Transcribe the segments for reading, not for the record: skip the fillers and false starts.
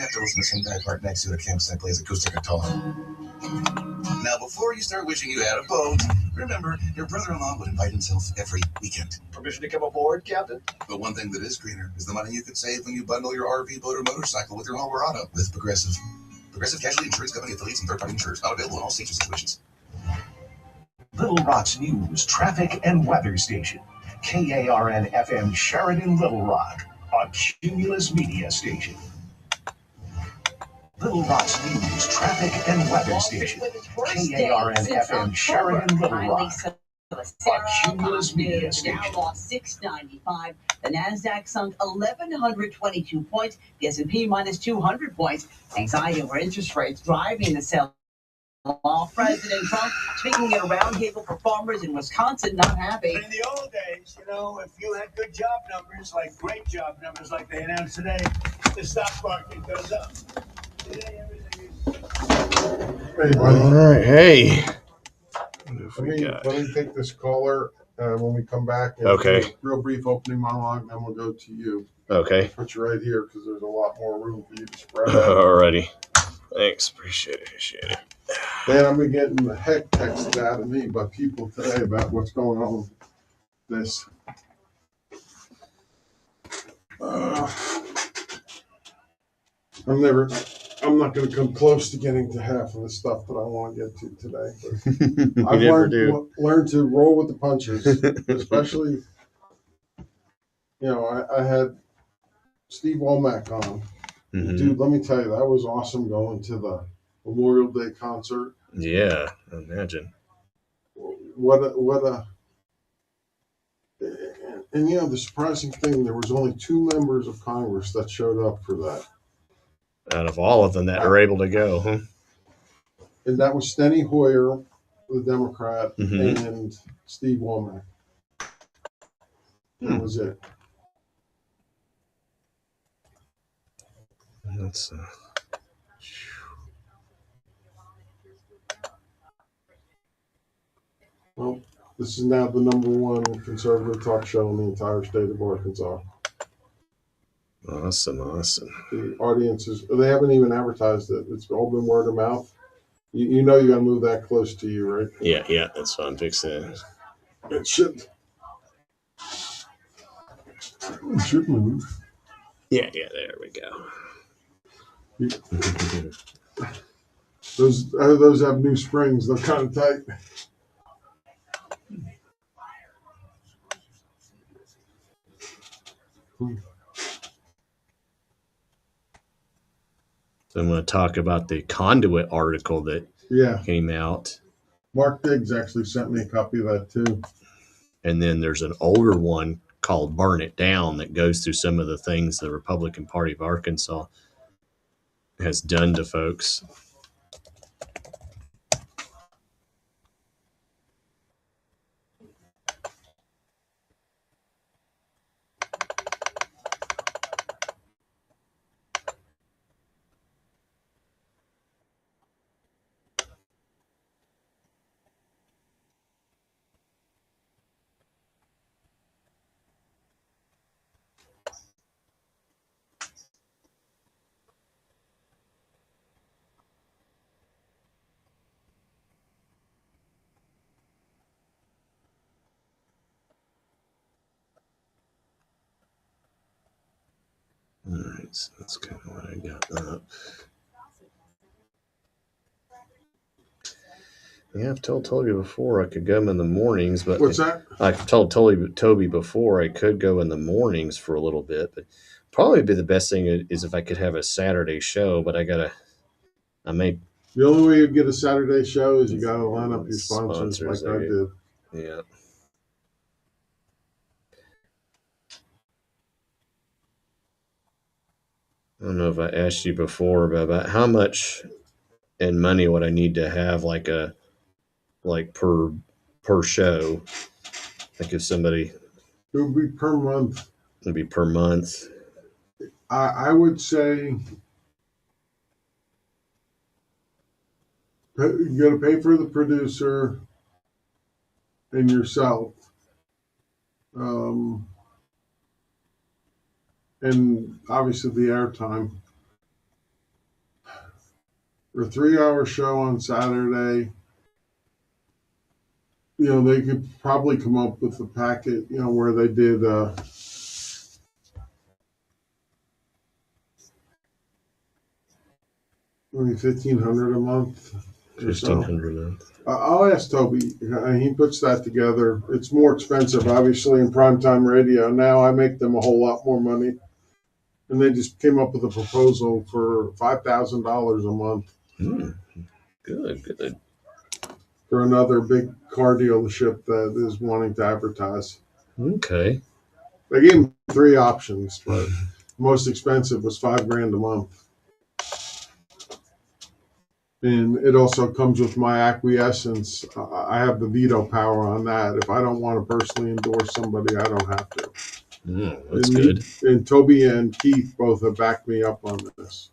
have to listen to some guy parked next to the campsite plays acoustic guitar. Now, before you start wishing you had a boat, remember, your brother-in-law would invite himself every weekend. Permission to come aboard, Captain? But one thing that is greener is the money you could save when you bundle your RV, boat, or motorcycle with your home or auto with Progressive. Progressive Casualty Insurance Company affiliates and third-party insurers. Not available in all states or situations. Little Rock's news, traffic, and weather station. KARN-FM Sheridan, Little Rock, a Cumulus Media station. Little Rock's news, traffic, and weather station. KARN-FM Sheridan, Little Rock, a Cumulus Media station. Dow lost 695. The Nasdaq sunk 1,122 points. The S&P minus 200 points. Anxiety over interest rates driving the sell. President Trump speaking at a roundtable for farmers in Wisconsin, not happy. In the old days, if you had good job numbers, like great job numbers, like they announced today, the stock market goes up. Today, everything is. Hey, buddy. All right, hey. Let me take this caller when we come back. And Okay. Real brief opening monologue, then we'll go to you. Okay. Put you right here because there's a lot more room for you to spread out. Alrighty. Thanks. Appreciate it. Dan, I've been getting the heck texted out of me by people today about what's going on with this. I'm not going to come close to getting to half of the stuff that I want to get to today. But I've learned to roll with the punches, especially, I had Steve Womack on. Mm-hmm. Dude, let me tell you, that was awesome going to the Memorial Day concert. Yeah, I imagine. And the surprising thing, there was only 2 members of Congress that showed up for that. Out of all of them that are able to go, huh? And that was Steny Hoyer, the Democrat, Mm-hmm. and Steve Womack. That was it. That's Well, this is now the #1 conservative talk show in the entire state of Arkansas. awesome. The audiences, they haven't even advertised it. It's all been word of mouth. You got to move that close to you, right? Yeah, that's fine. Fix that. It should move. Yeah, there we go. Those have new springs. They're kind of tight. So I'm going to talk about the conduit article that came out. Mark Diggs actually sent me a copy of that too. And then there's an older one called Burn It Down that goes through some of the things the Republican Party of Arkansas has done to folks. All right, so that's kind of what I got up. Yeah, I've told Toby before I could go in the mornings, but what's that? I've told Toby before I could go in the mornings for a little bit, but probably be the best thing is if I could have a Saturday show. But I may. The only way you get a Saturday show is you got to line up your sponsors like I did. Yeah. I don't know if I asked you before about how much in money would I need to have per show. Like if somebody, it would be per month. It'd be per month. I would say you got to pay for the producer and yourself. And obviously the airtime. for a 3-hour show on Saturday, they could probably come up with a packet, where they did maybe $1,500 a month. $1,500 a month. I'll ask Toby. He puts that together. It's more expensive, obviously, in primetime radio. Now I make them a whole lot more money. And they just came up with a proposal for $5,000 a month. Good. For another big car dealership that is wanting to advertise. Okay. They gave him 3 options, but the most expensive was $5,000 a month. And it also comes with my acquiescence. I have the veto power on that. If I don't want to personally endorse somebody, I don't have to. That's good. And Toby and Keith both have backed me up on this.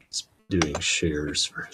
It's doing shares for.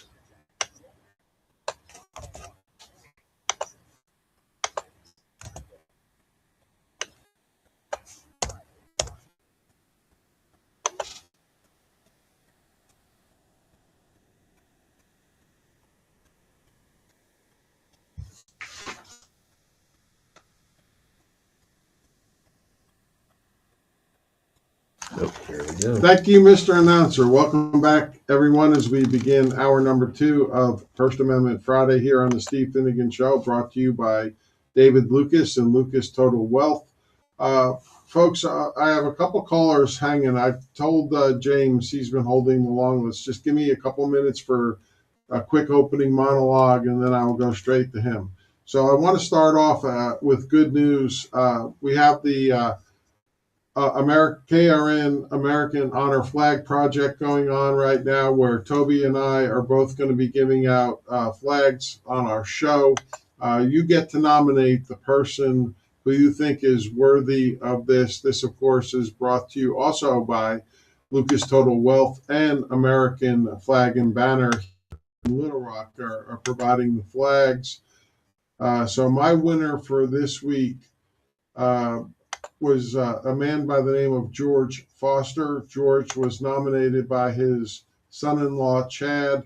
Oh, here we go. Thank you, Mr. Announcer. Welcome back, everyone, as we begin hour number 2 of First Amendment Friday here on the Steve Finnegan Show, brought to you by David Lucas and Lucas Total Wealth. Folks, I have a couple callers hanging. I told James, he's been holding the long list, just give me a couple minutes for a quick opening monologue, and then I will go straight to him. So I want to start off with good news. We have the KRN American Honor Flag Project going on right now, where Toby and I are both going to be giving out flags on our show. You get to nominate the person who you think is worthy of this. This, of course, is brought to you also by Lucas Total Wealth and American Flag and Banner in Little Rock are providing the flags. So my winner for this week was a man by the name of George Foster. George was nominated by his son-in-law, Chad,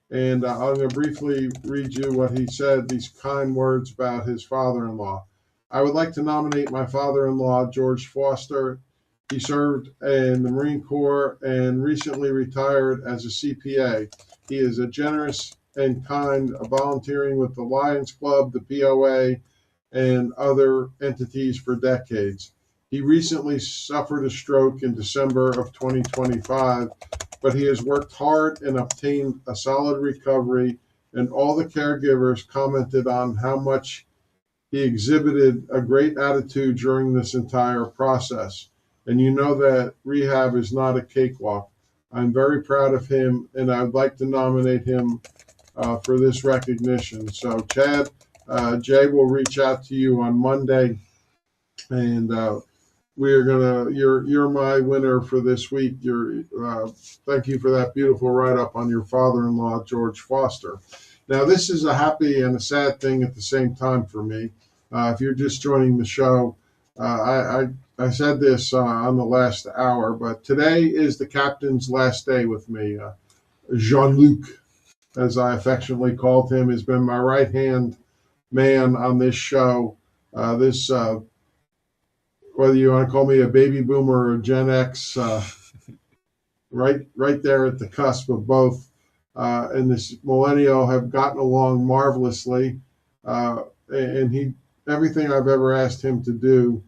and I'm going to briefly read you what he said, these kind words about his father-in-law. I would like to nominate my father-in-law, George Foster. He served in the Marine Corps and recently retired as a CPA. He is a generous and kind, volunteering with the Lions Club, the POA, and other entities for decades. He recently suffered a stroke in December of 2025, but he has worked hard and obtained a solid recovery, and all the caregivers commented on how much he exhibited a great attitude during this entire process. And you know that rehab is not a cakewalk. I'm very proud of him, and I'd like to nominate him for this recognition. So, Chad, Jay will reach out to you on Monday, and you're my winner for this week. Thank you for that beautiful write-up on your father-in-law, George Foster. Now, this is a happy and a sad thing at the same time for me. If you're just joining the show, I said this on the last hour, but today is the captain's last day with me. Jean-Luc, as I affectionately called him, has been my right-hand man on this show. Whether you want to call me a baby boomer or a Gen X, right there at the cusp of both, and this millennial have gotten along marvelously, and everything I've ever asked him to do,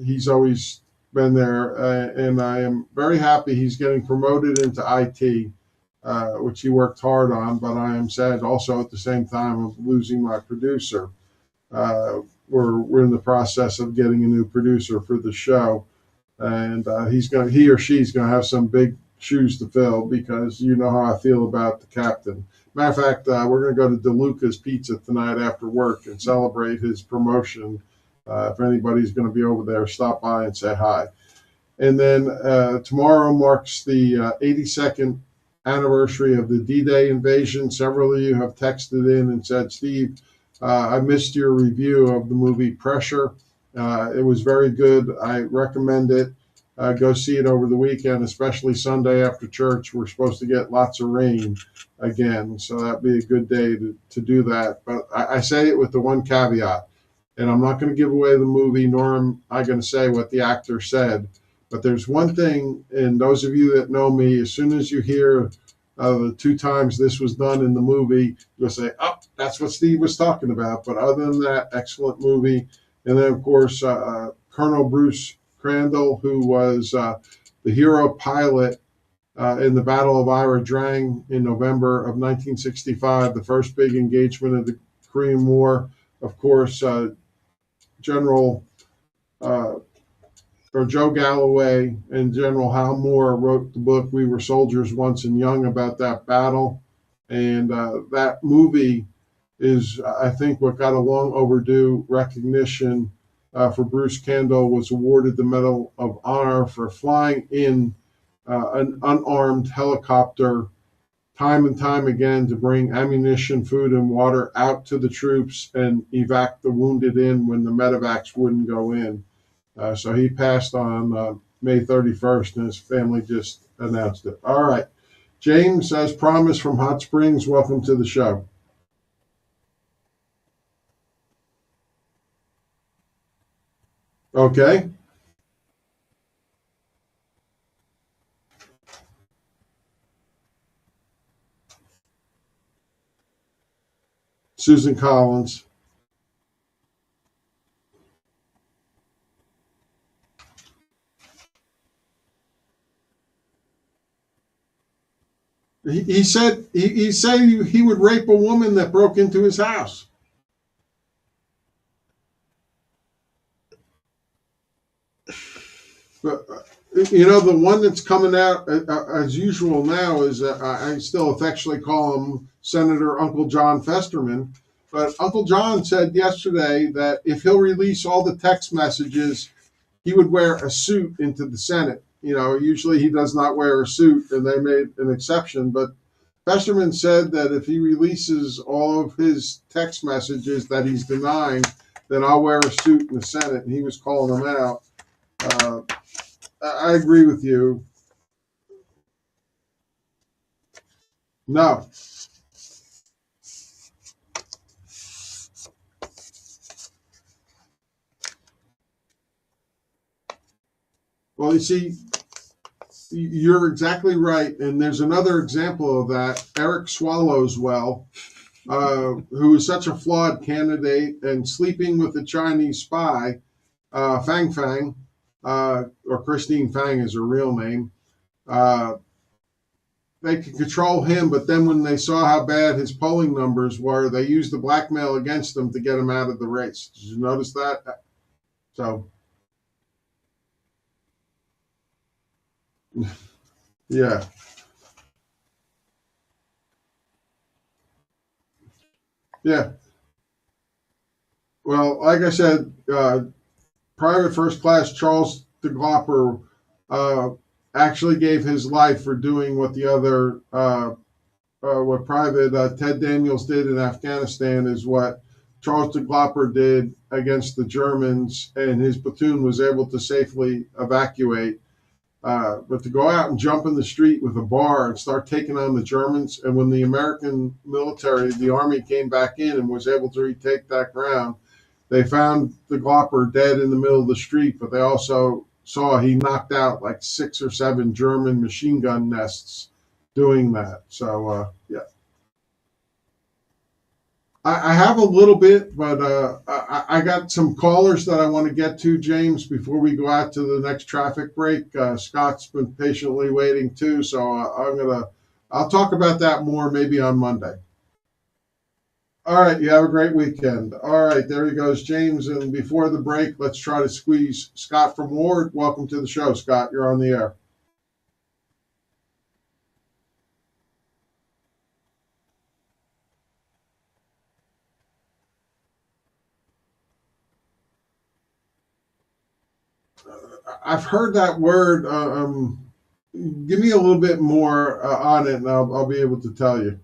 he's always been there, and I am very happy he's getting promoted into IT, which he worked hard on, but I am sad also at the same time of losing my producer. We're in the process of getting a new producer for the show, and he or she's going to have some big shoes to fill, because you know how I feel about the captain. Matter of fact, we're going to go to DeLuca's Pizza tonight after work and celebrate his promotion. If anybody's going to be over there, stop by and say hi. And then tomorrow marks the 82nd anniversary of the D-Day invasion. Several of you have texted in and said, Steve, I missed your review of the movie Pressure. It was very good. I recommend it. Go see it over the weekend, especially Sunday after church. We're supposed to get lots of rain again, so that'd be a good day to do that. But I say it with the one caveat, and I'm not going to give away the movie, nor am I going to say what the actor said. But there's one thing, and those of you that know me, as soon as you hear the 2 times this was done in the movie, you'll say, oh, that's what Steve was talking about. But other than that, excellent movie. And then, of course, Colonel Bruce Crandall, who was the hero pilot in the Battle of Ira Drang in November of 1965, the first big engagement of the Korean War. Of course, General or Joe Galloway and General Hal Moore wrote the book We Were Soldiers Once and Young about that battle. And that movie is, I think, what got a long overdue recognition for Bruce Crandall. Was awarded the Medal of Honor for flying in an unarmed helicopter time and time again to bring ammunition, food, and water out to the troops and evac the wounded in when the medevacs wouldn't go in. So he passed on May 31st, and his family just announced it. All right. James, as promised, from Hot Springs, welcome to the show. Okay. Susan Collins. He said he would rape a woman that broke into his house. But the one that's coming out as usual now is I still affectionately call him Senator Uncle John Festerman. But Uncle John said yesterday that if he'll release all the text messages, he would wear a suit into the Senate. Usually he does not wear a suit, and they made an exception. But Festerman said that if he releases all of his text messages that he's denying, then I'll wear a suit in the Senate. And he was calling them out. I agree with you. No. Well, you see, you're exactly right. And there's another example of that. Eric Swallowswell, who is such a flawed candidate and sleeping with a Chinese spy, Fang Fang, or Christine Fang is her real name. They could control him, but then when they saw how bad his polling numbers were, they used the blackmail against him to get him out of the race. Did you notice that? So, yeah. Yeah. Well, like I said, Private First Class Charles DeGlopper actually gave his life for doing what the other, what Private Ted Daniels did in Afghanistan is what Charles DeGlopper did against the Germans, and his platoon was able to safely evacuate. But to go out and jump in the street with a bar and start taking on the Germans, and when the American military, the army came back in and was able to retake that ground, they found the Glopper dead in the middle of the street, but they also saw he knocked out like 6 or 7 German machine gun nests doing that. So, yeah. I have a little bit, but I got some callers that I want to get to, James, before we go out to the next traffic break. Scott's been patiently waiting too, so I'll talk about that more maybe on Monday. All right, you have a great weekend. All right, there he goes, James. And before the break, let's try to squeeze Scott from Ward. Welcome to the show, Scott. You're on the air. I've heard that word. Give me a little bit more on it, and I'll be able to tell you.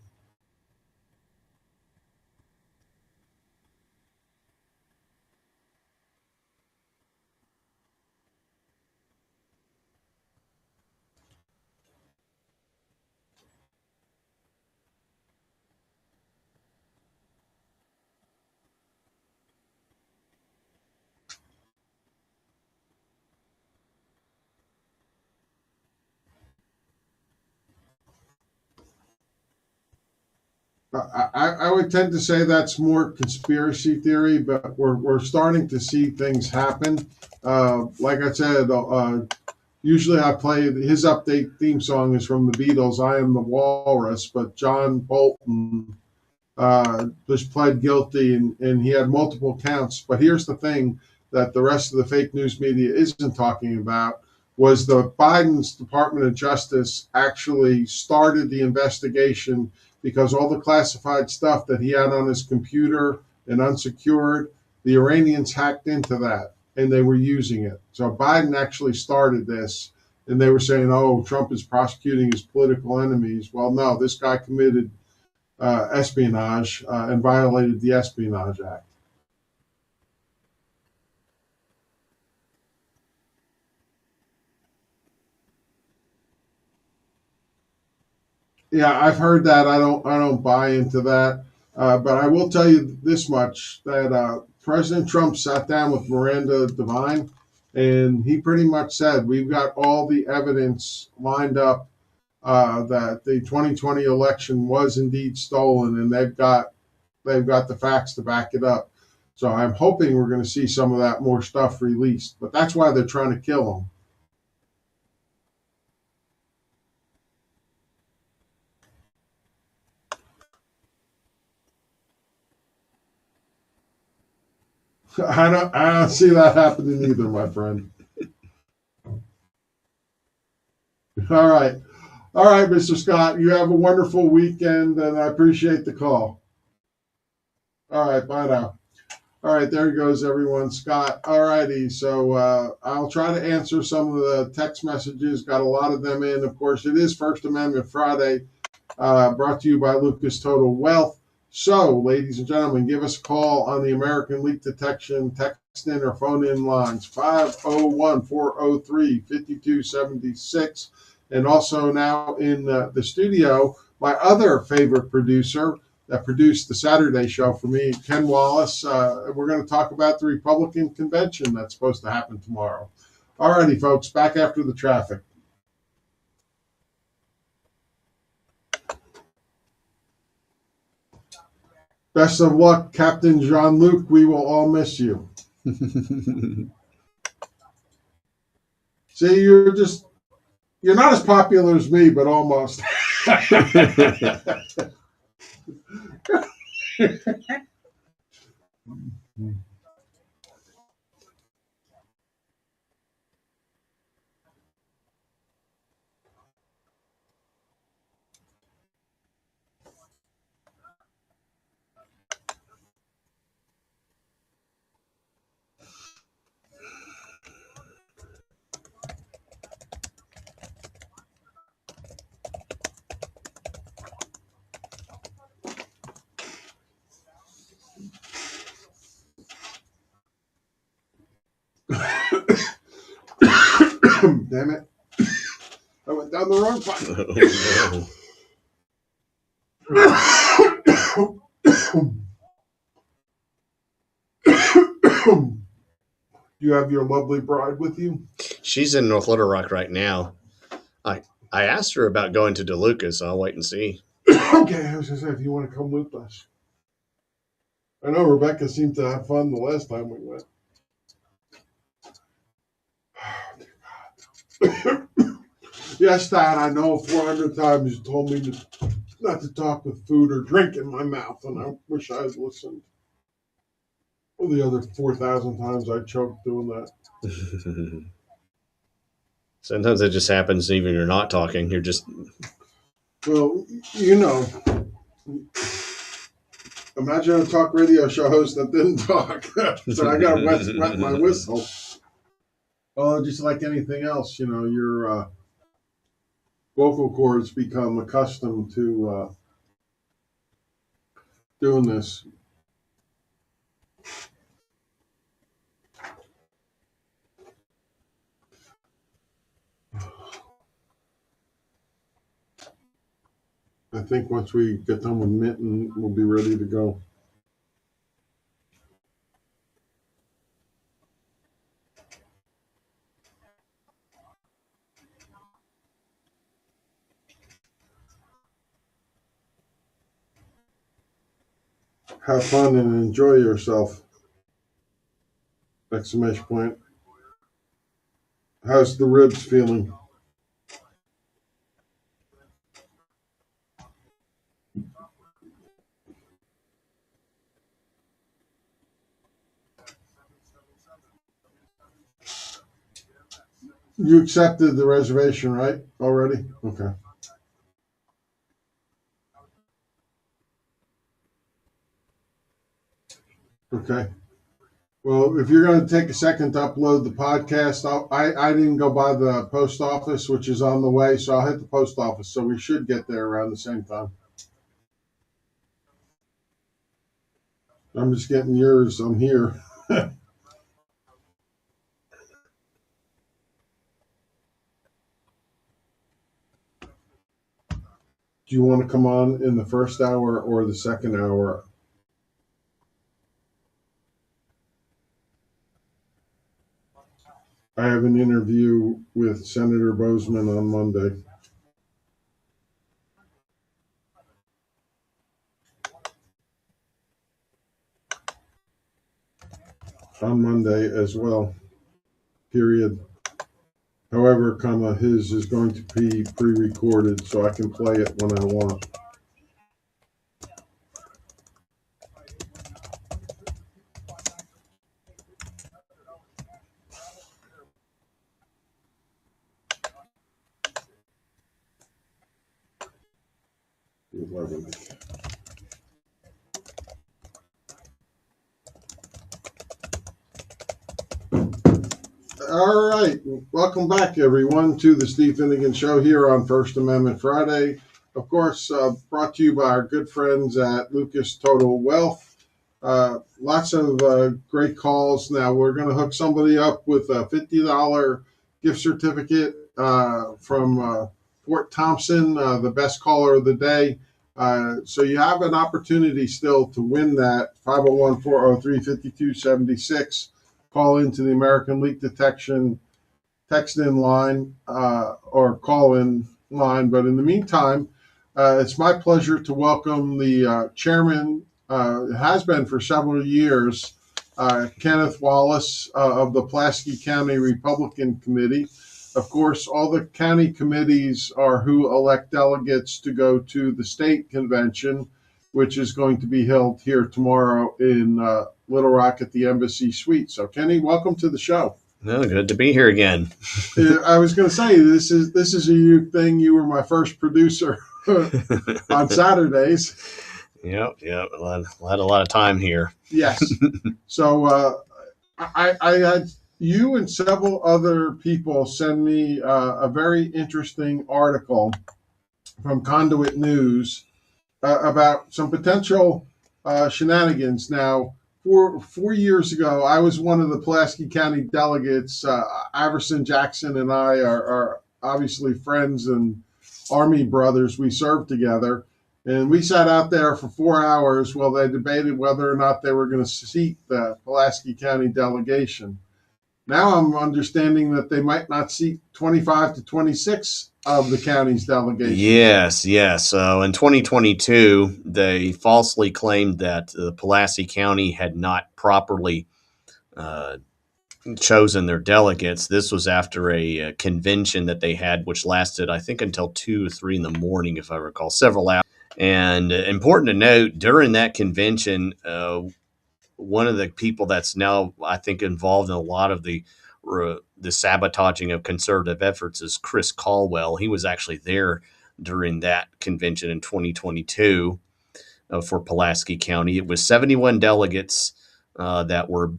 I would tend to say that's more conspiracy theory, but we're starting to see things happen. Like I said, usually I play his update theme song is from the Beatles, I Am the Walrus, but John Bolton just pled guilty and he had multiple counts. But here's the thing that the rest of the fake news media isn't talking about was the Biden's Department of Justice actually started the investigation because all the classified stuff that he had on his computer and unsecured, the Iranians hacked into that and they were using it. So Biden actually started this and they were saying, oh, Trump is prosecuting his political enemies. Well, no, this guy committed espionage and violated the Espionage Act. Yeah, I've heard that. I don't buy into that. But I will tell you this much: that President Trump sat down with Miranda Devine, and he pretty much said, "We've got all the evidence lined up that the 2020 election was indeed stolen, and they've got the facts to back it up." So I'm hoping we're going to see some of that more stuff released. But that's why they're trying to kill him. I don't see that happening either, my friend. All right, Mr. Scott. You have a wonderful weekend, and I appreciate the call. All right, bye now. All right, there goes everyone, Scott. All righty, so I'll try to answer some of the text messages. Got a lot of them in. Of course, it is First Amendment Friday, brought to you by Lucas Total Wealth. So, ladies and gentlemen, give us a call on the American Leak Detection text in or phone in lines 501-403-5276. And also now in the studio, my other favorite producer that produced the Saturday show for me, Ken Wallace. We're going to talk about the Republican convention that's supposed to happen tomorrow. All righty, folks, back after the traffic. Best of luck, Captain Jean-Luc. We will all miss you. See, you're not as popular as me, but almost. Damn it. I went down the wrong pipe. You have your lovely bride with you? She's in North Little Rock right now. I asked her about going to DeLuca, so I'll wait and see. Okay, I was going to say, if you want to come with us. I know Rebecca seemed to have fun the last time we went. Yes, Dad, I know 400 times you told me not to talk with food or drink in my mouth, and I wish I had listened. Well, the other 4,000 times I choked doing that. Sometimes it just happens even you're not talking. You're just... Well, you know. Imagine a talk radio show host that didn't talk. So I got to wet my whistle. Oh, just like anything else, your vocal cords become accustomed to doing this. I think once we get done with Mitten, we'll be ready to go. Have fun and enjoy yourself! Exclamation point. How's the ribs feeling? You accepted the reservation, right? Already? Okay. Okay. Well, if you're going to take a second to upload the podcast, I didn't go by the post office, which is on the way, so I'll hit the post office. So we should get there around the same time. I'm just getting yours. I'm here. Do you want to come on in the first hour or the second hour? I have an interview with Senator Bozeman on Monday. On Monday as well. Period. However, his is going to be pre-recorded, so I can play it when I want. All right, welcome back, everyone, to the Steve Finnegan Show here on First Amendment Friday. Of course, brought to you by our good friends at Lucas Total Wealth. Lots of great calls. Now, we're going to hook somebody up with a $50 gift certificate from Fort Thompson, the best caller of the day. So you have an opportunity still to win that. 501-403-5276. Call into the American Leak Detection text in line or call in line. But in the meantime, it's my pleasure to welcome the chairman, has been for several years, Kenneth Wallace of the Pulaski County Republican Committee. Of course, all the county committees are who elect delegates to go to the state convention, which is going to be held here tomorrow in Little Rock at the Embassy Suite. So, Kenny, welcome to the show. No, good to be here again. I was going to say this is a you thing. You were my first producer on Saturdays. Yep. A lot of time here. Yes. So I had you and several other people send me a very interesting article from Conduit News about some potential shenanigans. Now, 4 years ago, I was one of the Pulaski County delegates. Iverson Jackson and I are obviously friends and Army brothers. We served together. And we sat out there for 4 hours while they debated whether or not they were going to seat the Pulaski County delegation. Now I'm understanding that they might not seat 25 to 26 of the county's delegation. Yes. So in 2022, they falsely claimed that the Pulaski County had not properly chosen their delegates. This was after a convention that they had, which lasted, I think, until 2 or 3 in the morning, if I recall, several hours. And important to note, during that convention, one of the people that's now, I think, involved in a lot of the sabotaging of conservative efforts is Chris Caldwell. He was actually there during that convention in 2022 for Pulaski County. It was 71 delegates that were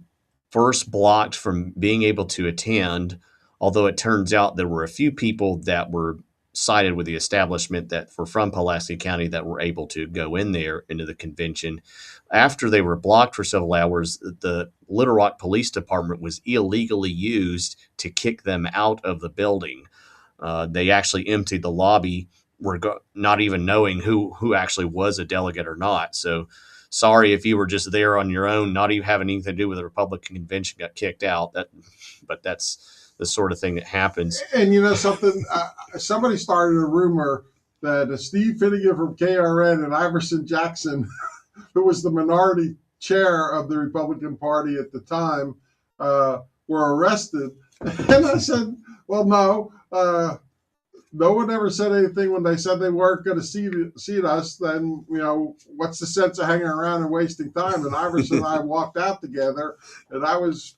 first blocked from being able to attend although it turns out there were a few people that were sided with the establishment that were from Pulaski County that were able to go in there into the convention. After they were blocked for several hours, the Little Rock Police Department was illegally used to kick them out of the building. They actually emptied the lobby, not even knowing who actually was a delegate or not. So sorry if you were just there on your own, not even having anything to do with the Republican convention, got kicked out. But that's the sort of thing that happens. And you know something, somebody started a rumor that Steve Finnegan from KRN and Iverson Jackson, who was the minority chair of the Republican Party at the time, were arrested. And I said, well, no. No one ever said anything when they said they weren't going to see us. Then, you know, what's the sense of hanging around and wasting time? And Iverson and I walked out together, and I was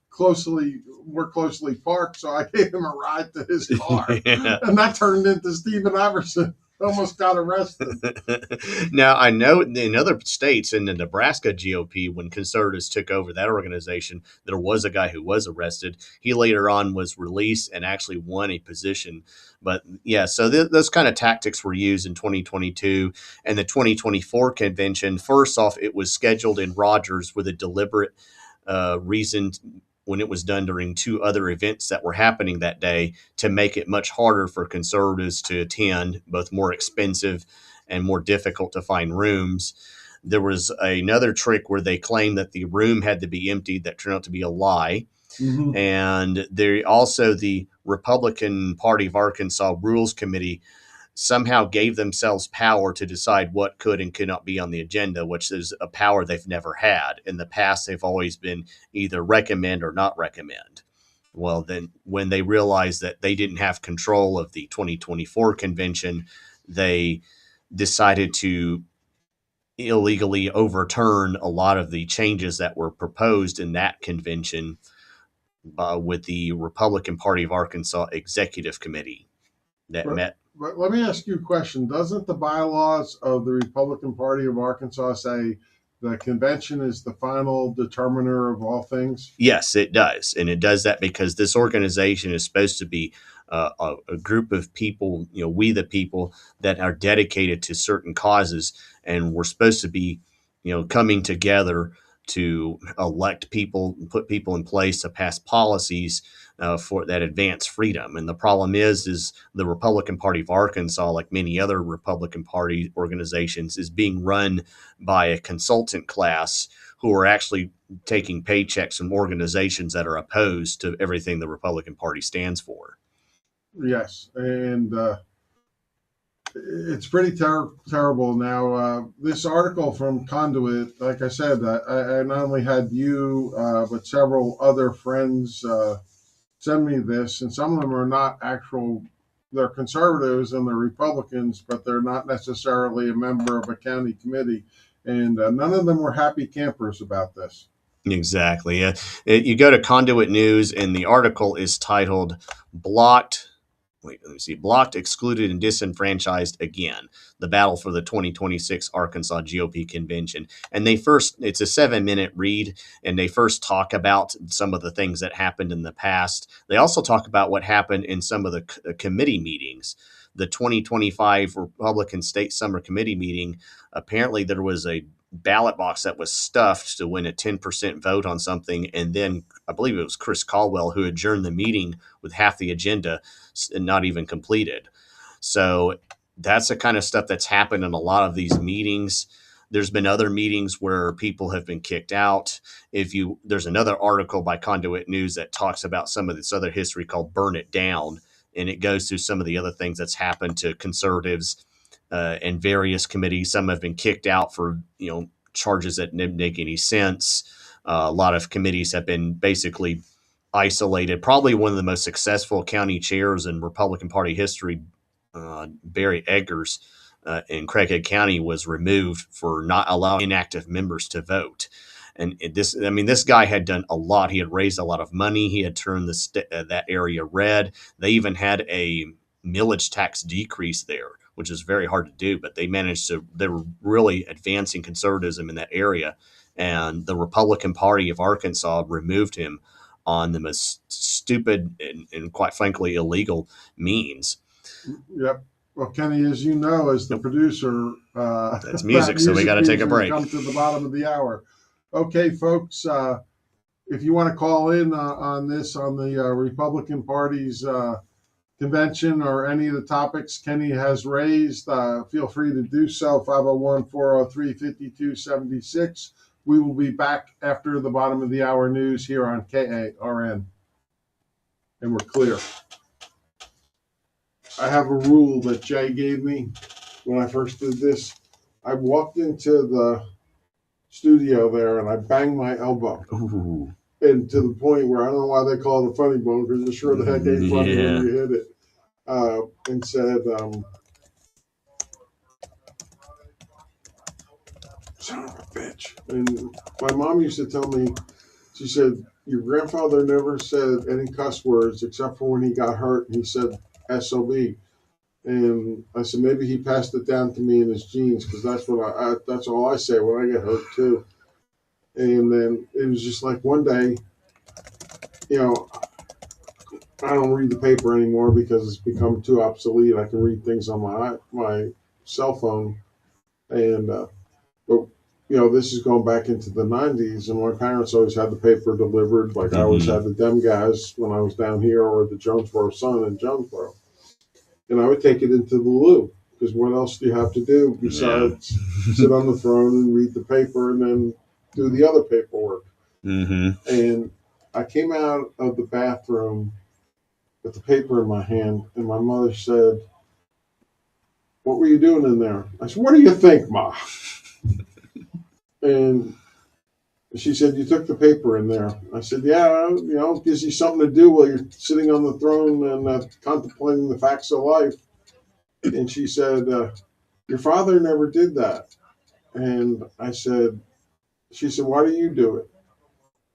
more closely parked, so I gave him a ride to his car. Yeah. And that turned into Stephen Iverson almost got arrested. Now, I know in other states, in the Nebraska GOP, when conservatives took over that organization, there was a guy who was arrested. He later on was released and actually won a position. But yeah, so those kind of tactics were used in 2022 and the 2024 convention. First off, it was scheduled in Rogers with a deliberate reason when it was done during two other events that were happening that day to make it much harder for conservatives to attend, both more expensive and more difficult to find rooms. There was another trick where they claimed that the room had to be emptied that turned out to be a lie. Mm-hmm. And the Republican Party of Arkansas Rules Committee somehow gave themselves power to decide what could and could not be on the agenda, which is a power they've never had. In the past, they've always been either recommend or not recommend. Well, then when they realized that they didn't have control of the 2024 convention, they decided to illegally overturn a lot of the changes that were proposed in that convention with the Republican Party of Arkansas Executive Committee that met. But let me ask you a question. Doesn't the bylaws of the Republican Party of Arkansas say the convention is the final determiner of all things? Yes, it does. And it does that because this organization is supposed to be a group of people, you know, we the people that are dedicated to certain causes. And we're supposed to be, you know, coming together to elect people, put people in place to pass policies for that advance freedom. And the problem is the Republican Party of Arkansas, like many other Republican Party organizations, is being run by a consultant class who are actually taking paychecks from organizations that are opposed to everything the Republican Party stands for. Yes, and it's pretty terrible now. This article from Conduit, like I said, I not only had you, but several other friends send me this, and some of them are not they're conservatives and they're Republicans, but they're not necessarily a member of a county committee, and none of them were happy campers about this. Exactly. You go to Conduit News, and the article is titled Blocked, Excluded, and Disenfranchised Again, the Battle for the 2026 Arkansas GOP Convention. And it's a 7-minute read, and they first talk about some of the things that happened in the past. They also talk about what happened in some of the committee meetings. The 2025 Republican State Summer Committee meeting, apparently there was a ballot box that was stuffed to win a 10% vote on something. And then I believe it was Chris Caldwell who adjourned the meeting with half the agenda and not even completed. So that's the kind of stuff that's happened in a lot of these meetings. There's been other meetings where people have been kicked out. There's another article by Conduit News that talks about some of this other history called Burn It Down. And it goes through some of the other things that's happened to conservatives and various committees. Some have been kicked out for, you know, charges that didn't make any sense. A lot of committees have been basically isolated. Probably one of the most successful county chairs in Republican Party history, Barry Eggers in Craighead County, was removed for not allowing inactive members to vote. And this guy had done a lot. He had raised a lot of money. He had turned that area red. They even had a millage tax decrease there, which is very hard to do, but they were really advancing conservatism in that area. And the Republican Party of Arkansas removed him on the most stupid and quite frankly illegal means. Yep. Well, Kenny, as you know, as the producer, That's music, so we got to take a break. Come to the bottom of the hour. Okay, folks, if you want to call in on this, on the Republican Party's convention or any of the topics Kenny has raised, feel free to do so. 501-403-5276. We will be back after the bottom of the hour news here on KARN. And we're clear. I have a rule that Jay gave me when I first did this. I walked into the studio there and I banged my elbow. Ooh. And to the point where I don't know why they call it a funny bone, because it sure the heck ain't funny when you hit it. And said, son of a bitch. And my mom used to tell me, she said, your grandfather never said any cuss words except for when he got hurt and he said SOB. And I said, maybe he passed it down to me in his genes, because that's what that's all I say when I get hurt too. And then it was just like one day, you know, I don't read the paper anymore because it's become too obsolete. I can read things on my cell phone. And, but, you know, this is going back into the 90s, and my parents always had the paper delivered. Like I always had the Dem guys when I was down here, or the Jonesboro Sun in Jonesboro. And I would take it into the loo, because what else do you have to do besides sit on the throne and read the paper and then do the other paperwork? And I came out of the bathroom with the paper in my hand, and my mother said, what were you doing in there? I said, what do you think, Ma? And she said, you took the paper in there. I said, yeah, you know, it gives you something to do while you're sitting on the throne and contemplating the facts of life. And she said, your father never did that. And I said, she said, why do you do it?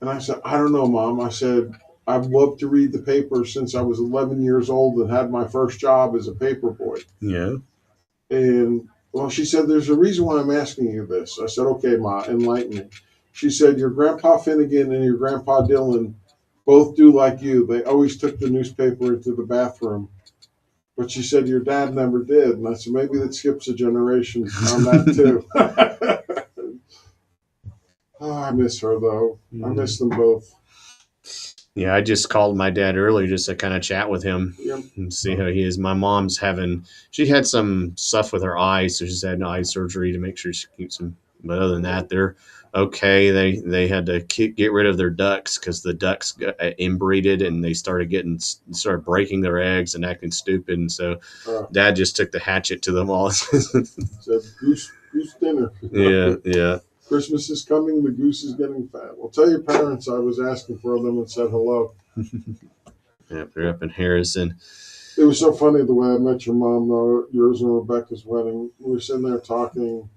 And I said, I don't know, Mom. I said, I've loved to read the paper since I was 11 years old and had my first job as a paper boy. Yeah. And, well, she said, there's a reason why I'm asking you this. I said, okay, Ma, enlighten me. She said, your Grandpa Finnegan and your Grandpa Dylan both do like you. They always took the newspaper into the bathroom. But she said, your dad never did. And I said, maybe that skips a generation on that, too. Oh, I miss her, though. I miss them both. Yeah, I just called my dad earlier just to kind of chat with him and see how he is. My mom's she had some stuff with her eyes, so she's had eye surgery to make sure she keeps them. But other than that, they're okay. They had to get rid of their ducks because the ducks got inbreeded and they started breaking their eggs and acting stupid. And so Dad just took the hatchet to them all. Said goose dinner. Yeah. Christmas is coming, the goose is getting fat. Well, tell your parents I was asking for them and said hello. Yeah, they're up in Harrison. It was so funny the way I met your mom, though, yours and Rebecca's wedding. We were sitting there talking,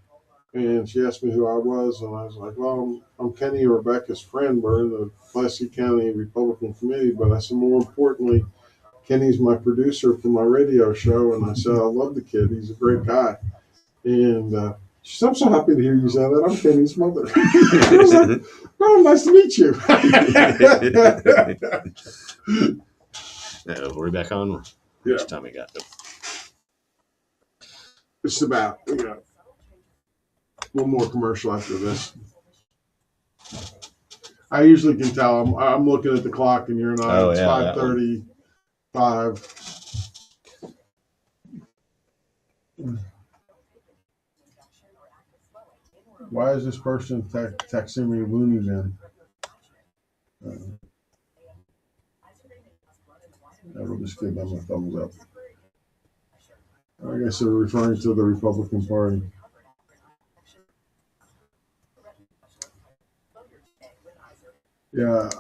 and she asked me who I was, and I was like, well, I'm Kenny, Rebecca's friend. We're in the Pulaski County Republican Committee, but I said, more importantly, Kenny's my producer for my radio show, and I said, I love the kid. He's a great guy. And she said, I'm so happy to hear you say that. I'm Kenny's mother. I was like, oh, nice to meet you. Were we back on? Yeah. Which time we got? It's about, we got one more commercial after this. I usually can tell. I'm looking at the clock and you're not. Oh, it's yeah, 5:35. Why is this person texting me Looney Bin? I will just give them a thumbs up. I guess they're referring to the Republican Party. Yeah,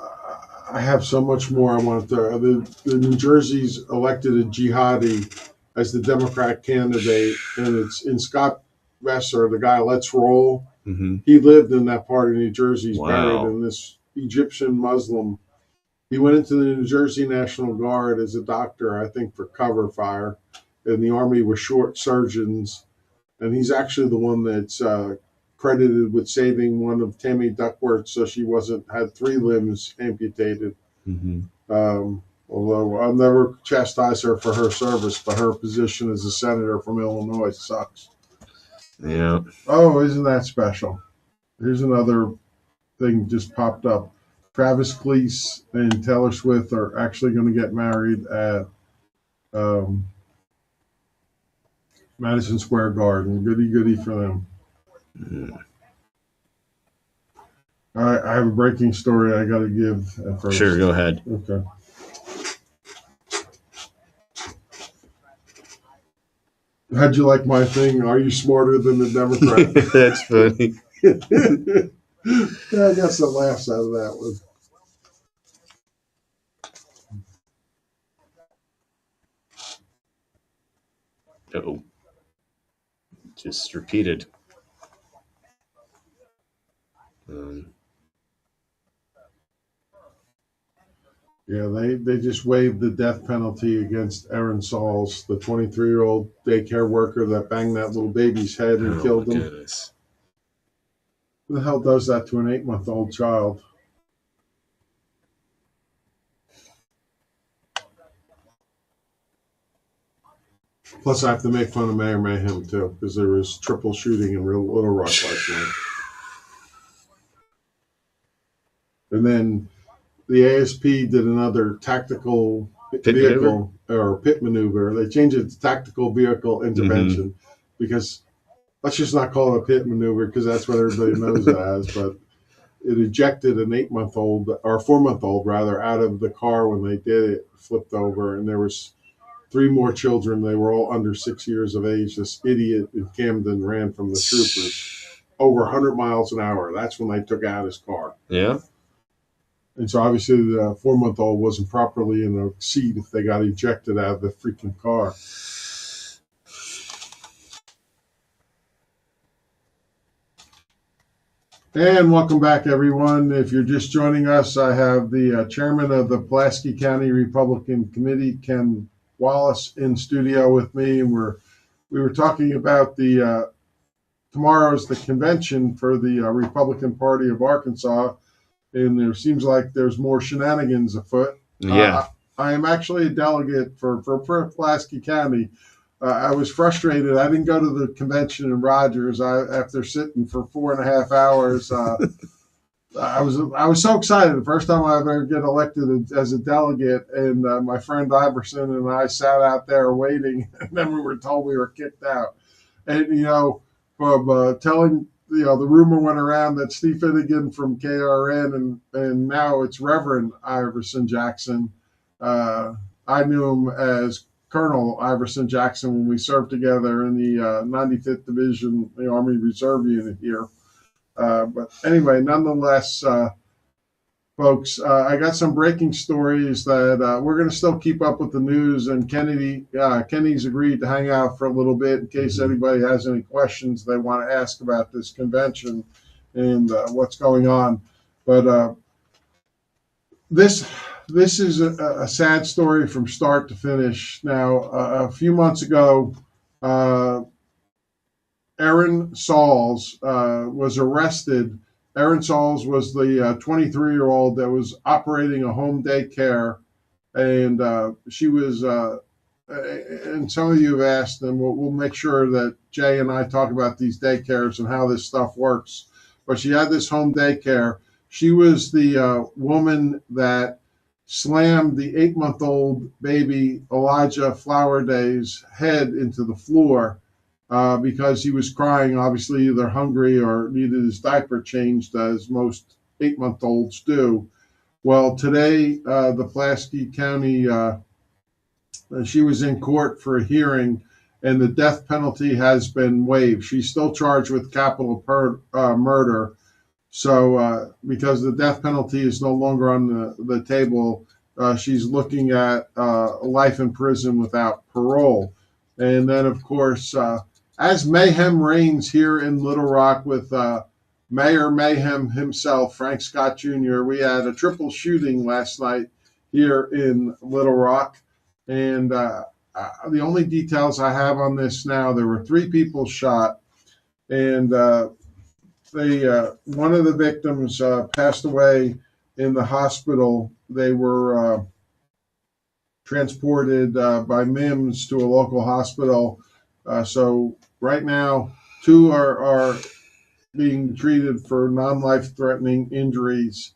I have so much more I want to. The New Jersey's elected a jihadi as the Democrat candidate, and it's in Scott Besser, the guy Let's Roll. Mm-hmm. He lived in that part of New Jersey. He's Wow. buried in this Egyptian Muslim. He went into the New Jersey National Guard as a doctor, I think, for cover fire. And the Army was short surgeons. And he's actually the one that's credited with saving one of Tammy Duckworth so she had 3 limbs amputated. Although I'll never chastise her for her service, but her position as a senator from Illinois sucks. Yeah. Oh, isn't that special? Here's another thing just popped up. Travis Cleese and Taylor Swift are actually going to get married at Madison Square Garden. Goody for them. All right, I have a breaking story I got to give at first. Sure, go ahead. Okay. How'd you like my thing? Are you smarter than the Democrat? That's funny. Yeah, I got some laughs out of that one. Uh-oh. Just repeated. Yeah, they just waived the death penalty against Aaron Sauls, the 23-year-old daycare worker that banged that little baby's head and killed him. Goodness. Who the hell does that to an 8-month-old child? Plus, I have to make fun of Mayor Mayhem, too, because there was triple shooting in Little Rock last night. And then the ASP did another tactical pit maneuver. They changed it to tactical vehicle intervention because let's just not call it a pit maneuver because that's what everybody knows it as. But it ejected an 8-month-old or 4-month-old rather out of the car when they did it, flipped over, and there was 3 more children. They were all under 6 years of age. This idiot in Camden ran from the troopers over 100 miles an hour. That's when they took out his car. Yeah. And so obviously the 4-month-old wasn't properly in the seat if they got ejected out of the freaking car. And welcome back, everyone. If you're just joining us, I have the chairman of the Pulaski County Republican Committee, Ken Wallace, in studio with me. And we were talking about the tomorrow's the convention for the Republican Party of Arkansas. And there seems like there's more shenanigans afoot. Yeah. I am actually a delegate for Pulaski County. I was frustrated. I didn't go to the convention in Rogers. After sitting for 4.5 hours, I was so excited. The first time I ever get elected as a delegate, and my friend Iverson and I sat out there waiting, and then we were told we were kicked out. And from telling. The rumor went around that Steve Finnegan from KRN and now it's Reverend Iverson Jackson. I knew him as Colonel Iverson Jackson when we served together in the 95th Division, the Army Reserve Unit here. But anyway, nonetheless, folks, I got some breaking stories that we're going to still keep up with the news, and Kenny's agreed to hang out for a little bit in case anybody has any questions they want to ask about this convention and what's going on. But this is a sad story from start to finish. Now, a few months ago, Aaron Sauls was arrested. Aaron Sauls was the 23-year-old that was operating a home daycare, and she was, and some of you have asked, and we'll make sure that Jay and I talk about these daycares and how this stuff works. But she had this home daycare. She was the woman that slammed the 8-month-old baby Elijah Flowerday's head into the floor. Because he was crying, obviously either hungry or needed his diaper changed, as most 8-month-olds do. Well, today, the Pulaski County, she was in court for a hearing, and the death penalty has been waived. She's still charged with capital murder. So because the death penalty is no longer on the table, she's looking at life in prison without parole. And then, of course, as mayhem reigns here in Little Rock with Mayor Mayhem himself, Frank Scott Jr., we had a triple shooting last night here in Little Rock. And the only details I have on this now, there were 3 people shot. And one of the victims passed away in the hospital they were transported by MIMS to a local hospital. So right now, 2 are being treated for non-life-threatening injuries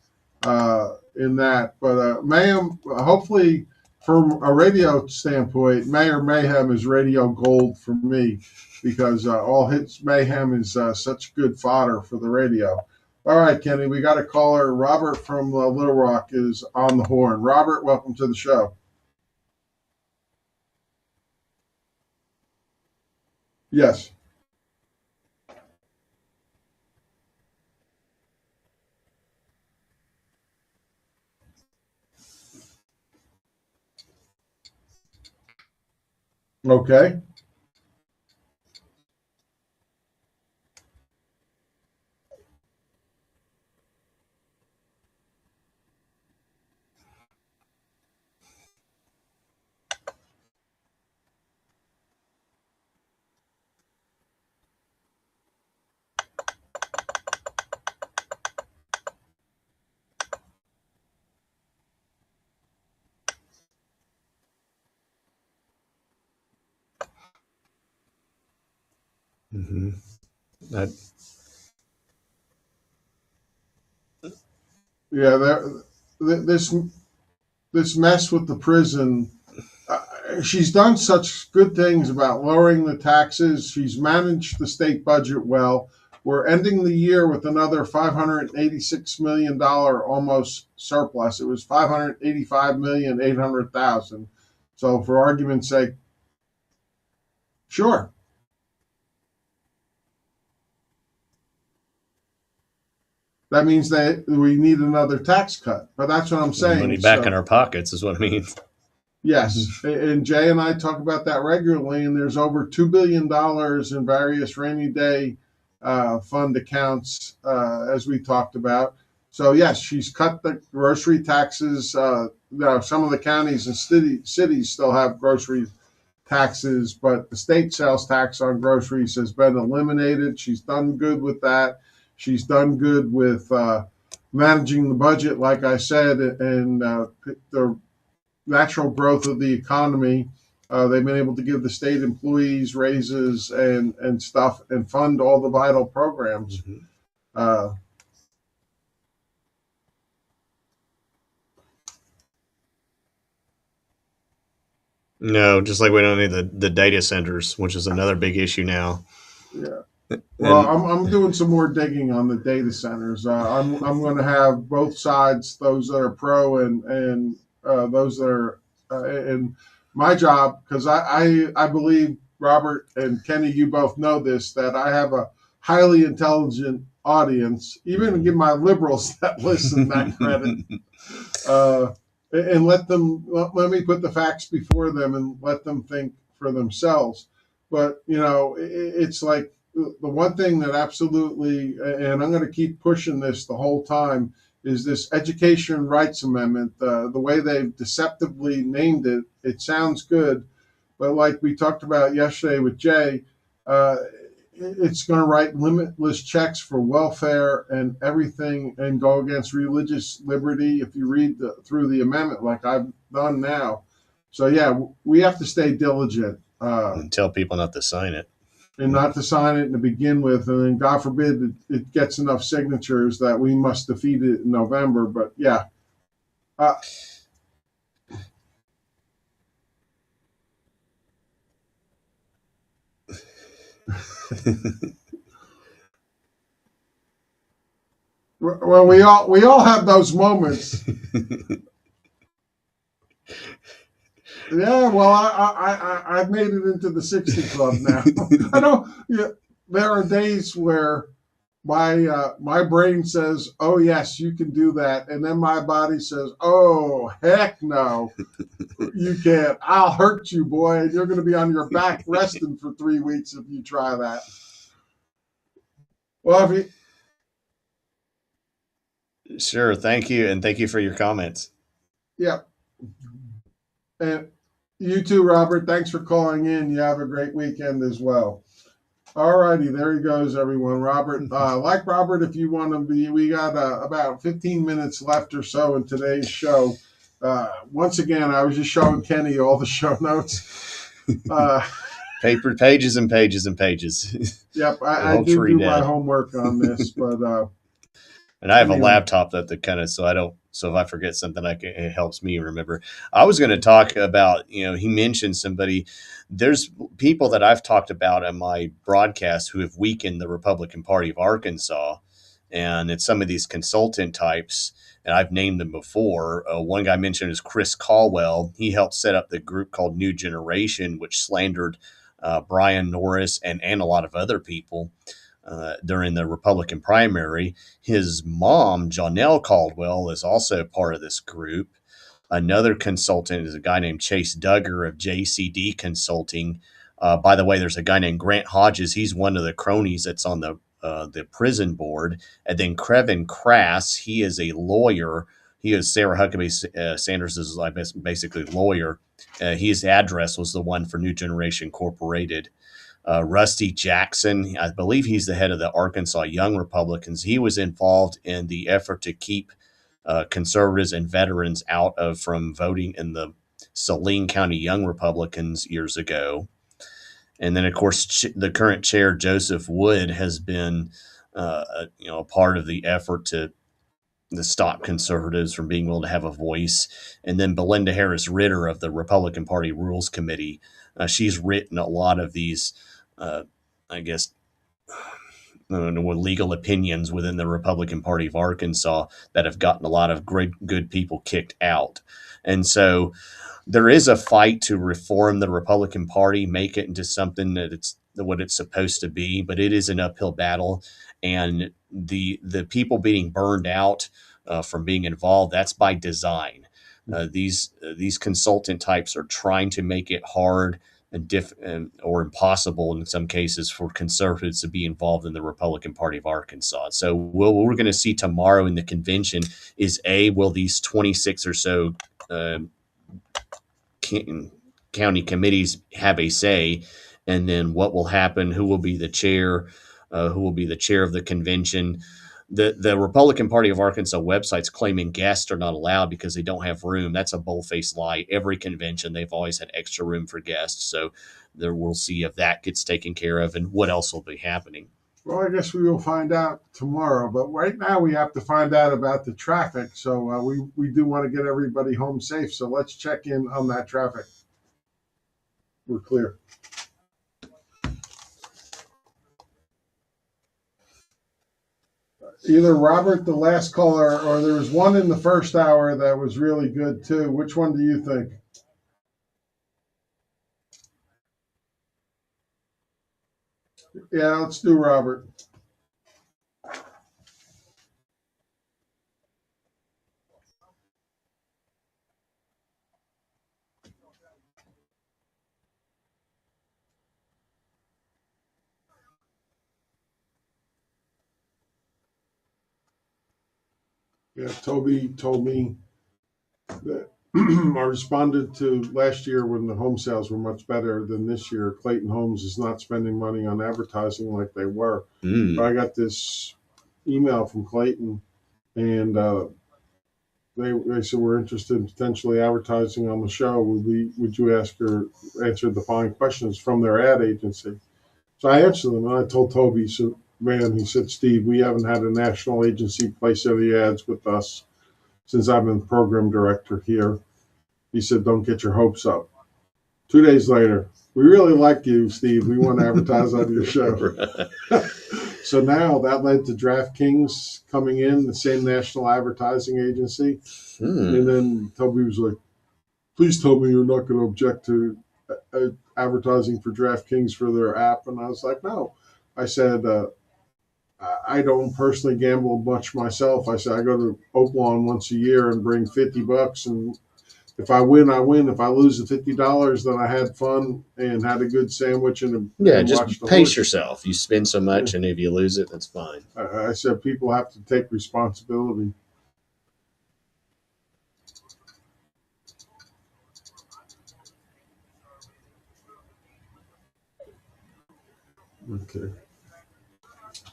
in that. But mayhem, hopefully, from a radio standpoint, Mayor Mayhem is radio gold for me because all his mayhem is such good fodder for the radio. All right, Kenny, we got a caller. Robert from Little Rock is on the horn. Robert, welcome to the show. Yes. Okay. Mm-hmm. Yeah, this mess with the prison. She's done such good things about lowering the taxes. She's managed the state budget well. We're ending the year with another $586 million almost surplus. It was $585,800,000. So for argument's sake, sure. That means that we need another tax cut. But that's what I'm saying. Money back in our pockets is what it means. Yes, and Jay and I talk about that regularly, and there's over $2 billion in various rainy day fund accounts, as we talked about. So, yes, she's cut the grocery taxes. Some of the counties and cities still have grocery taxes, but the state sales tax on groceries has been eliminated. She's done good with that. She's done good with managing the budget, like I said, and the natural growth of the economy. They've been able to give the state employees raises and stuff and fund all the vital programs. Mm-hmm. No, just like we don't need the data centers, which is another big issue now. Yeah. Well, I'm doing some more digging on the data centers. I'm going to have both sides, those that are pro and those that are and my job, because I believe, Robert and Kenny, you both know this, that I have a highly intelligent audience, even give my liberals that listen that credit, and let me put the facts before them and let them think for themselves. But, it's like the one thing that absolutely, and I'm going to keep pushing this the whole time, is this Education Rights Amendment. The way they've deceptively named it, it sounds good, but like we talked about yesterday with Jay, it's going to write limitless checks for welfare and everything and go against religious liberty if you read through the amendment like I've done now. So, yeah, we have to stay diligent. And tell people not to sign it. And not to sign it to begin with, and then God forbid it gets enough signatures that we must defeat it in November. But yeah, well, we all have those moments. Yeah, well, I've made it into the 60 club now. I don't. Yeah, there are days where my brain says, "Oh yes, you can do that," and then my body says, "Oh heck no, you can't. I'll hurt you, boy, and you're going to be on your back resting for 3 weeks if you try that." Well, Sure, thank you, and thank you for your comments. Yeah, and you too, Robert. Thanks for calling in. You have a great weekend as well. All righty, there he goes, everyone. Robert, like Robert, if you want to be, we got about 15 minutes left or so in today's show. Once again, I was just showing Kenny all the show notes. Paper pages and pages and pages. Yep, The I whole did tree do my dead. homework on this, but And I have a anyway. laptop that kind of so if I forget something, it helps me remember. I was going to talk about, he mentioned somebody. There's people that I've talked about on my broadcast who have weakened the Republican Party of Arkansas, and it's some of these consultant types, and I've named them before. One guy mentioned is Chris Caldwell. He helped set up the group called New Generation, which slandered Brian Norris and a lot of other people during the Republican primary. His mom, Jonelle Caldwell, is also part of this group. Another consultant is a guy named Chase Duggar of JCD Consulting. By the way, there's a guy named Grant Hodges. He's one of the cronies that's on the prison board. And then Krevin Crass, he is a lawyer. He is Sarah Huckabee Sanders' basically lawyer. His address was the one for New Generation Incorporated. Rusty Jackson, I believe he's the head of the Arkansas Young Republicans. He was involved in the effort to keep conservatives and veterans out from voting in the Saline County Young Republicans years ago. And then, of course, the current chair, Joseph Wood, has been a part of the effort to stop conservatives from being able to have a voice. And then Belinda Harris Ritter of the Republican Party Rules Committee, she's written a lot of these, I guess, legal opinions within the Republican Party of Arkansas that have gotten a lot of good people kicked out. And so there is a fight to reform the Republican Party, make it into something that it's what it's supposed to be, but it is an uphill battle. And the people being burned out from being involved, that's by design. These consultant types are trying to make it hard and or impossible in some cases for conservatives to be involved in the Republican Party of Arkansas. So what we're going to see tomorrow in the convention is will these 26 or so county committees have a say, and then what will happen, who will be the chair, who will be the chair of the convention. The Republican Party of Arkansas website's claiming guests are not allowed because they don't have room. That's a bold-faced lie. Every convention, they've always had extra room for guests. So we'll see if that gets taken care of and what else will be happening. Well, I guess we will find out tomorrow. But right now we have to find out about the traffic. So we do want to get everybody home safe. So let's check in on that traffic. We're clear. Either Robert, the last caller, or there was one in the first hour that was really good too. Which one do you think? Yeah, let's do Robert. Yeah, Toby told me that I responded to last year when the home sales were much better than this year. Clayton Homes is not spending money on advertising like they were. But I got this email from Clayton, and they said we're interested in potentially advertising on the show. Would you answer the following questions from their ad agency? So I answered them, and I told Toby, so man, he said, Steve, we haven't had a national agency place any ads with us since I've been program director here. He said, don't get your hopes up. 2 days later, we really like you, Steve. We want to advertise on your show. So now that led to DraftKings coming in, the same national advertising agency. And then Toby was like, please tell me you're not going to object to advertising for DraftKings for their app. And I was like, no. I said, I don't personally gamble much myself. I said, I go to Oaklawn once a year and bring $50. And if I win, I win. If I lose the $50, then I had fun and had a good sandwich and just pace yourself. You spend so much, and if you lose it, that's fine. I said people have to take responsibility. Okay.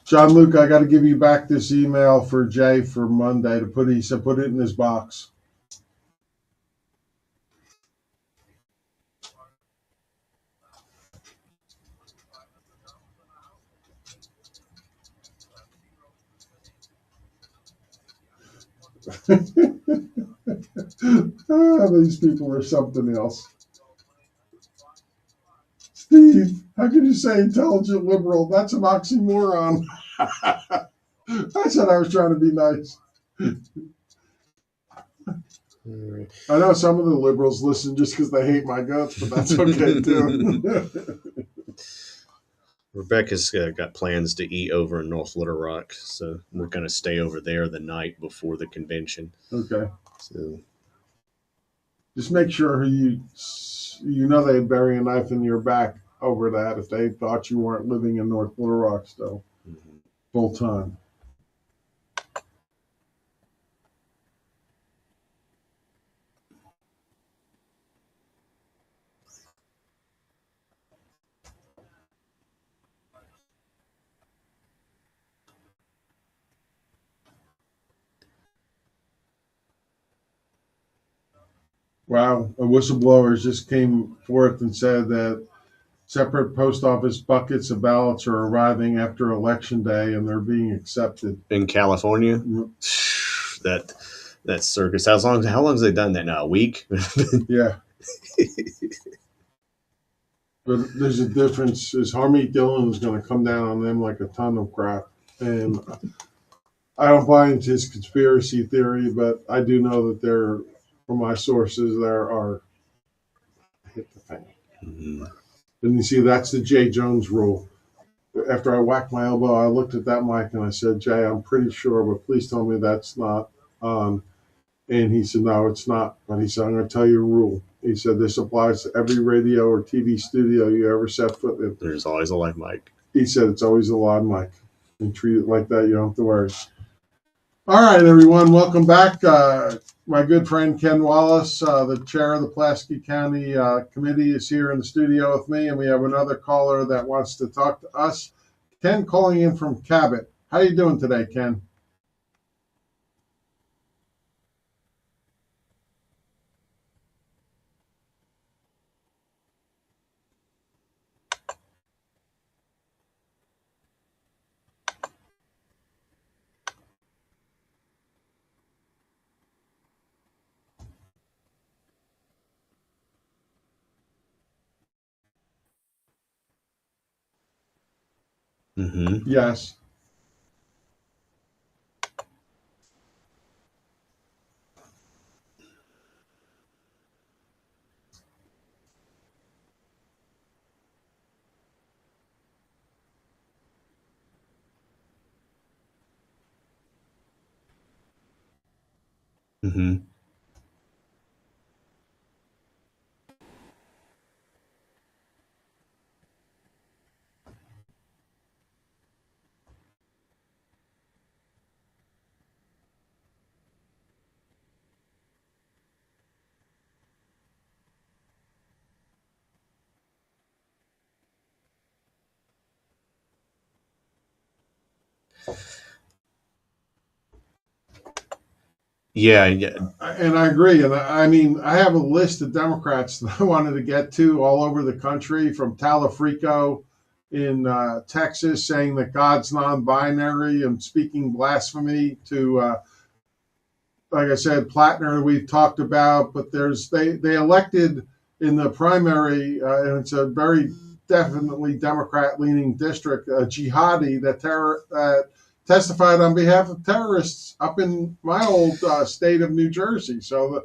John Luke, I got to give you back this email for Jay for Monday to put. He said put it in his box. These people are something else. Steve, how can you say intelligent liberal? That's an oxymoron. I said I was trying to be nice. I know some of the liberals listen just because they hate my guts, but that's okay too. Rebecca's got plans to eat over in North Little Rock, so we're going to stay over there the night before the convention. Okay. So just make sure you know they'd bury a knife in your back over that if they thought you weren't living in North Little Rock still full time. Wow, a whistleblower just came forth and said that separate post office buckets of ballots are arriving after Election Day and they're being accepted. in California, that circus. How long have they done that now? A week? Yeah. But there's a difference. Is Harmeet Dillon is going to come down on them like a ton of crap. And I don't buy into his conspiracy theory, but I do know that there, from my sources, there are hit the fan. Mm-hmm. And you see, that's the Jay Jones rule. After I whacked my elbow, I looked at that mic and I said, Jay, I'm pretty sure, but please tell me that's not on. And he said, no, it's not. But he said, I'm going to tell you a rule. He said, this applies to every radio or TV studio you ever set foot in. There's always a live mic. He said, it's always a live mic. And treat it like that. You don't have to worry. All right, everyone. Welcome back. My good friend Ken Wallace, the chair of the Pulaski County Committee, is here in the studio with me. And we have another caller that wants to talk to us. Ken calling in from Cabot. How you doing today, Ken? Mm-hmm. Yes. Mm-hmm. Yeah. And I agree. And I mean, I have a list of Democrats that I wanted to get to all over the country, from Talafrico in Texas saying that God's non-binary and speaking blasphemy to, like I said, Plattner we've talked about, but they elected in the primary, and it's a very definitely Democrat-leaning district, a jihadi that testified on behalf of terrorists up in my old state of New Jersey. So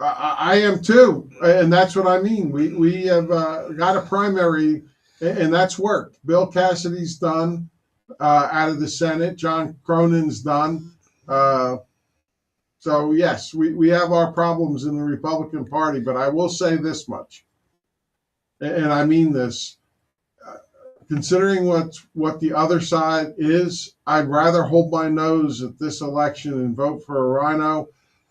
I am too, and that's what I mean. We have got a primary, and that's worked. Bill Cassidy's done out of the Senate. John Cronin's done. So yes, we have our problems in the Republican Party, but I will say this much, and I mean this. Considering what the other side is, I'd rather hold my nose at this election and vote for a rhino.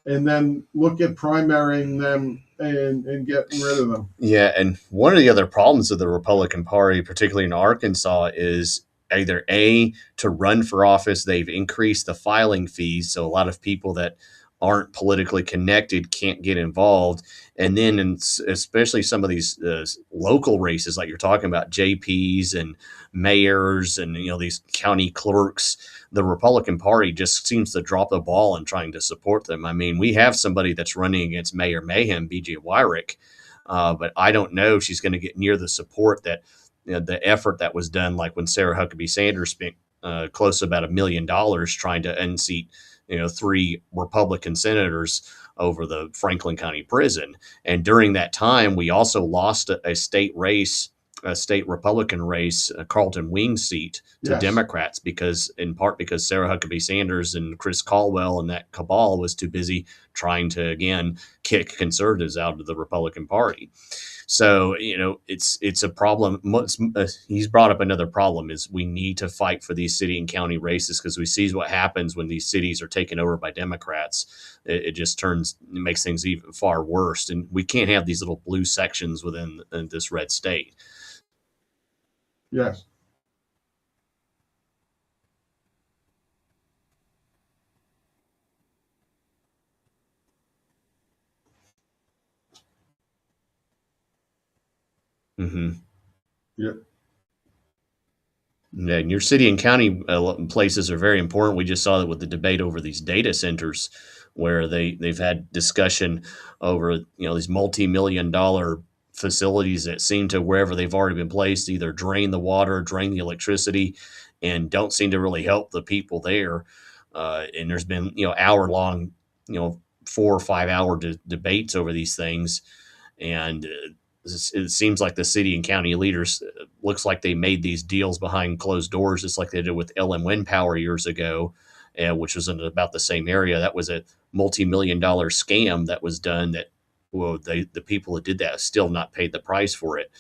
and then look at primarying them and getting rid of them. Yeah, and one of the other problems of the Republican Party, particularly in Arkansas, is either to run for office, they've increased the filing fees, so a lot of people that aren't politically connected can't get involved, and then especially some of these local races, like you're talking about, JPs and mayors, and these county clerks. The Republican Party just seems to drop the ball in trying to support them. I mean, we have somebody that's running against Mayor Mayhem, BJ Wyrick. But I don't know if she's going to get near the support that the effort that was done, like when Sarah Huckabee Sanders spent close to about $1 million trying to unseat 3 Republican senators over the Franklin County prison. And during that time, we also lost a state race, a state Republican race, a Carlton Wing seat to Democrats, in part because Sarah Huckabee Sanders and Chris Caldwell and that cabal was too busy trying to, again, kick conservatives out of the Republican Party. So, it's a problem. He's brought up another problem is we need to fight for these city and county races, because we see what happens when these cities are taken over by Democrats. It just makes things even far worse. And we can't have these little blue sections within this red state. Yes. Mm-hmm. Yep. And your city and county places are very important. We just saw that with the debate over these data centers, where they've had discussion over these multi-million-dollar facilities that seem to, wherever they've already been placed, either drain the water, drain the electricity, and don't seem to really help the people there. And there's been hour-long, 4 or 5 hour debates over these things, and it seems like the city and county leaders looks like they made these deals behind closed doors, just like they did with LM Wind Power years ago, which was in about the same area. That was a multi-million-dollar scam that was done. That the people that did that still not paid the price for it,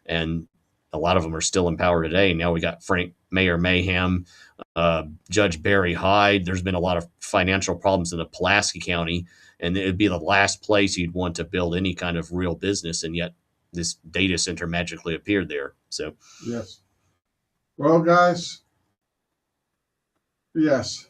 and a lot of them are still in power today. Now we got Mayor Mayhem, Judge Barry Hyde. There's been a lot of financial problems in the Pulaski County, and it would be the last place you'd want to build any kind of real business, and yet this data center magically appeared there. So yes. Well, guys, yes.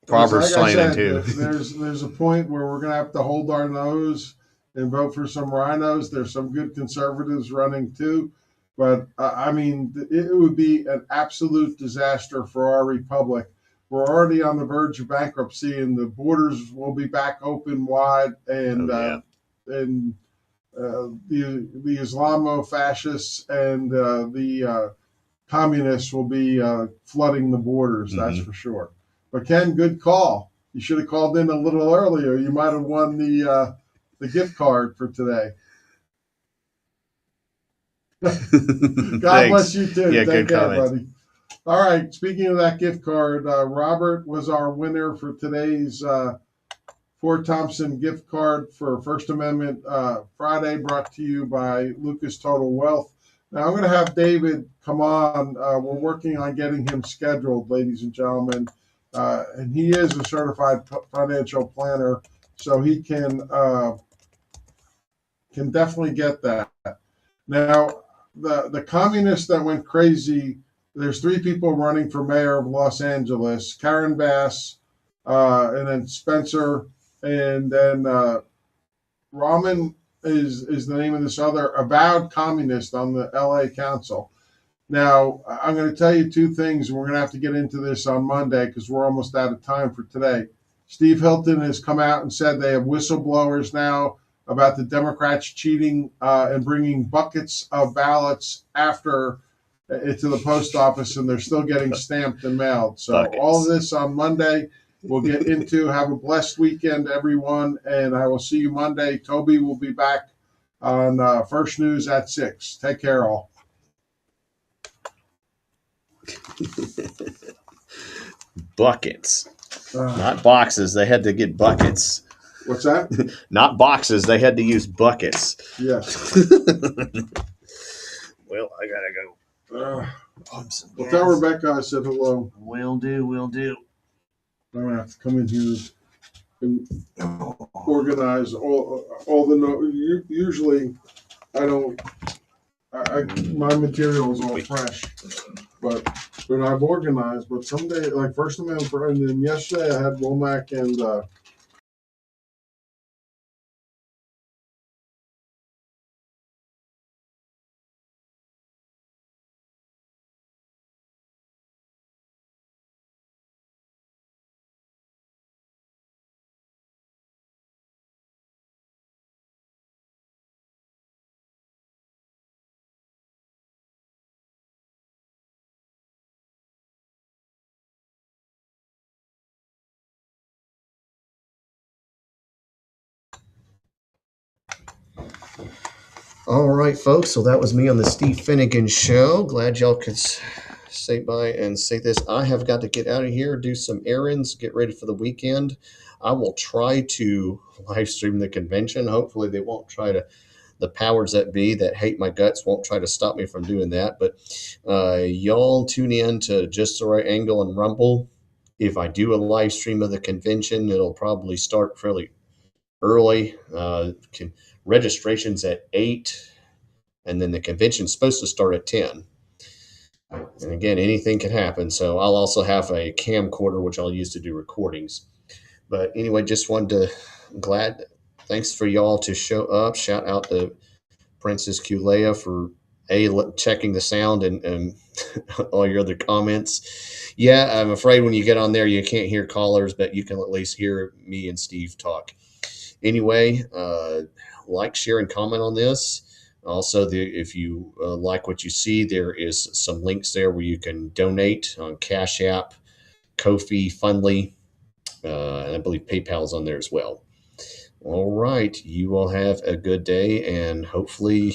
Proverbs 22. There's a point where we're going to have to hold our nose and vote for some rhinos. There's some good conservatives running too, but I mean, it would be an absolute disaster for our republic. We're already on the verge of bankruptcy, and the borders will be back open wide, and the Islamo-fascists and the communists will be flooding the borders. That's for sure. But Ken, good call. You should have called in a little earlier. You might have won the gift card for today. God bless you too. Yeah, Take good care, comments. buddy. All right. Speaking of that gift card, Robert was our winner for today's Fort Thompson gift card for First Amendment Friday, brought to you by Lucas Total Wealth. Now, I'm going to have David come on. We're working on getting him scheduled, ladies and gentlemen. And he is a certified financial planner, so he can definitely get that. Now, the communists that went crazy, there's 3 people running for mayor of Los Angeles: Karen Bass, and then Spencer, and then Rahman is the name of this other avowed communist on the LA Council. Now, I'm going to tell you 2 things, and we're going to have to get into this on Monday because we're almost out of time for today. Steve Hilton has come out and said they have whistleblowers now about the Democrats cheating and bringing buckets of ballots after it to the post office, and they're still getting stamped and mailed. So Buckets. All of this on Monday we'll get into. Have a blessed weekend, everyone, and I will see you Monday. Toby will be back on First News at 6. Take care, all. Buckets, not boxes. They had to get buckets. What's that? Not boxes. They had to use buckets. Yes. Well, I gotta go. Well, tell Rebecca I said hello. Will do. I'm gonna have to come in here. and organize all the usually I don't. My material is all fresh, but I've organized. But someday, like First Amendment, and then yesterday I had Womack and All right, folks. So that was me on the Steve Finnegan show. Glad y'all could say bye and say this. I have got to get out of here, do some errands, get ready for the weekend. I will try to live stream the convention. Hopefully, they won't try to. The powers that be that hate my guts won't try to stop me from doing that. But y'all tune in to Just the Right Angle and Rumble. If I do a live stream of the convention, it'll probably start fairly early. Registration's at 8, and then the convention's supposed to start at 10. And again, anything can happen. So I'll also have a camcorder, which I'll use to do recordings. But anyway, just wanted to thanks for y'all to show up. Shout out to Princess Kulea for checking the sound and all your other comments. Yeah, I'm afraid when you get on there, you can't hear callers, but you can at least hear me and Steve talk. Anyway, like, share, and comment on this. Also, if you like what you see, there is some links there where you can donate on Cash App, Ko-fi, Fundly, and I believe PayPal's on there as well. All right, you all have a good day, and hopefully